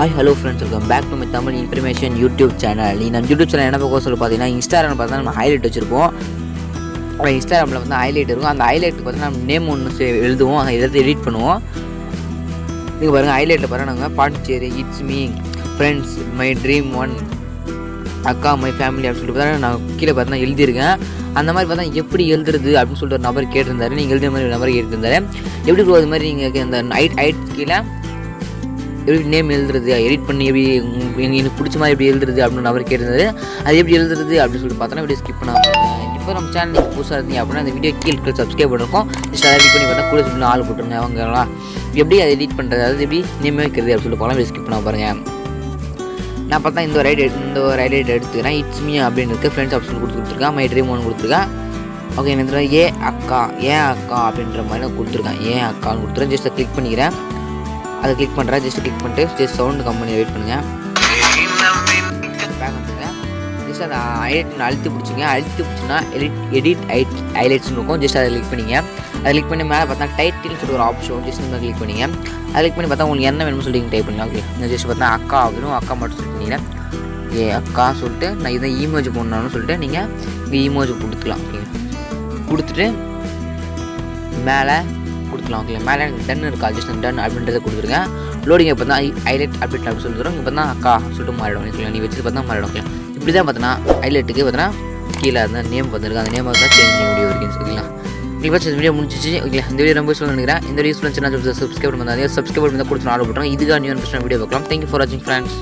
Hi hello friends, welcome back to my Tamil information YouTube channel. நம்ம YouTube channel என்ன பார்க்க சொல்லி பார்த்தீங்கன்னா, இன்ஸ்டாகிராமில் பார்த்தா நம்ம ஹைலைட் வச்சுருப்போம். இன்ஸ்டாகிராமில் வந்து ஹைலைட் இருக்கும். அந்த ஹைலைட்டுக்கு பார்த்தீங்கன்னா நம்ம நேம் ஒன்று எழுதுவோம், அதை எடிட் பண்ணுவோம். நீங்கள் பாருங்கள், ஹைலைட்டில் பாருங்கள், நாங்கள் Pondicherry, it's me, friends, my dream one, அக்கா, மை ஃபேமிலி அப்படின்னு சொல்லிட்டு பார்த்தா நான் கீழே பார்த்தீங்கன்னா எழுதியிருக்கேன். அந்த மாதிரி பார்த்தா எப்படி எழுதுறது அப்படின்னு சொல்லிட்டு ஒரு நபர் கேட்டிருந்தாரு. நீங்கள் எழுதிய மாதிரி ஒரு நபர் கேட்டிருந்தாரு. எப்படி அது மாதிரி நீங்கள் இந்த ஐட் கீழே எப்படி நேம் எழுதுறது, எடிட் பண்ணி எப்படி எனக்கு பிடிச்ச மாதிரி எப்படி எழுதுறது அப்படின்னு நபர் கேட்டிருந்தாரு. அது எப்படி எழுதுறது அப்படின்னு சொல்லிட்டு பார்த்தோன்னா வீடியோ ஸ்கிப் பண்ணாமல். இப்போ நம்ம சேனல் நீங்கள் புதுசாக இருந்தீங்க அப்படின்னா அந்த வீடியோ கீழே சப்ஸ்கிரைப் பண்ணிருக்கோம். ஜஸ்ட் அதை எடிட் பண்ணி பார்த்தா கூட சொல்லி ஆள் போட்டுருங்க. அவங்களா எப்படி அதை எடிட் பண்ணுறது, அது எப்படி நேம் வைக்கிறது அப்படின்னு சொல்லிட்டு போகலாம். வீடியோ ஸ்கிப் பண்ண பாருங்கள். நான் பார்த்தா இந்த ஒரு ஹைலைட் எடுத்துக்கிறேன். இட்ஸ் மீ அப்படின்னு இருக்குது. ஃப்ரெண்ட்ஸ் ஆப்ஷன் கொடுத்துருக்கேன். மை ட்ரீம் ஒன்று கொடுத்துருக்கேன். ஓகே, இந்த ஏன் அக்கா அப்படின்ற மாதிரி நான் கொடுத்துருக்கேன். ஏன் அக்கான்னு கொடுத்துருக்கேன். ஜஸ்ட் கிளிக் பண்ணிக்கிறேன். அதை கிளிக் பண்ணுறேன். ஜஸ்ட் கிளிக் பண்ணிட்டு ஜஸ்ட் சவுண்டு கம்பெனி வெயிட் பண்ணுங்கள். பேக் வந்துங்க. ஜஸ்ட் அதை ஹைலைட் அழுத்தி பிடிச்சிங்க. அழுத்தி பிடிச்சின்னா எடிட் ஹைலைட்ஸ்னு இருக்கும். ஜஸ்ட் அதை கிளிக் பண்ணிங்க. அதை கிளிக் பண்ணி மேலே பார்த்தா டைட்டில்னு சொல்லி ஒரு ஆப்ஷன் ஜஸ்ட் நீங்கள் கிளிக் பண்ணிங்க. அதை கிளிக் பண்ணி பார்த்தா உங்களுக்கு என்ன வேணும்னு சொல்லி டைப் பண்ணுங்க. ஓகே, இந்த ஜஸ்ட் பார்த்தா அக்கா அப்படின்னு அக்கா மட்டும் சொல்லி பண்ணிக்கிறேன். அக்கா சொல்லிட்டு நான் இதை ஈமோஜ் போடணும்னு சொல்லிட்டு நீங்கள் இங்கே ஈமோஜ் கொடுத்துக்கலாம். ஓகே, கொடுத்துட்டு மேலே கொடுத்துக்கலாம். ஓகே, மேலே எனக்கு டன் இருக்கா, ஜஸ்ட் டன் அப்படின்றத கொடுத்துருங்க. லோடிங் இப்போ தான் ஹைலைட் அப்டேட் அப்படி சொல்லிடுறோம். இப்போ தான் அக்கா சொல்லிட்டு மாறிடும். ஓகே, நீ வச்சு பார்த்தா மாறிடும். ஓகே, இப்படி தான் பார்த்தோன்னா ஹைலைட்டுக்கு பார்த்தோன்னா கீழே அந்த நேம் வந்துருக்கு. அந்த நேம் தான் சேஞ்ச் பண்ண முடியும் இருக்குன்னு சொல்லிக்கலாம். நீங்கள் பார்த்து வீடியோ முடிஞ்சிச்சு. ஓகே, இந்த வீடியோ ரொம்ப யூஸ்ஃபுல்லாக நினைக்கிறேன். இந்த வீடியோ யூஸ்ஃபுல்லாக சப்ஸ்கிரைப் பண்ணி கொடுத்து ஆர்டர் போட்டுருங்க. இதுக்காக நியூ இன்ட்ரெஸ்டான வீடியோ பார்க்கலாம். தேங்க்யூ ஃபார் வாட்சிங் ஃப்ரெண்ட்ஸ்.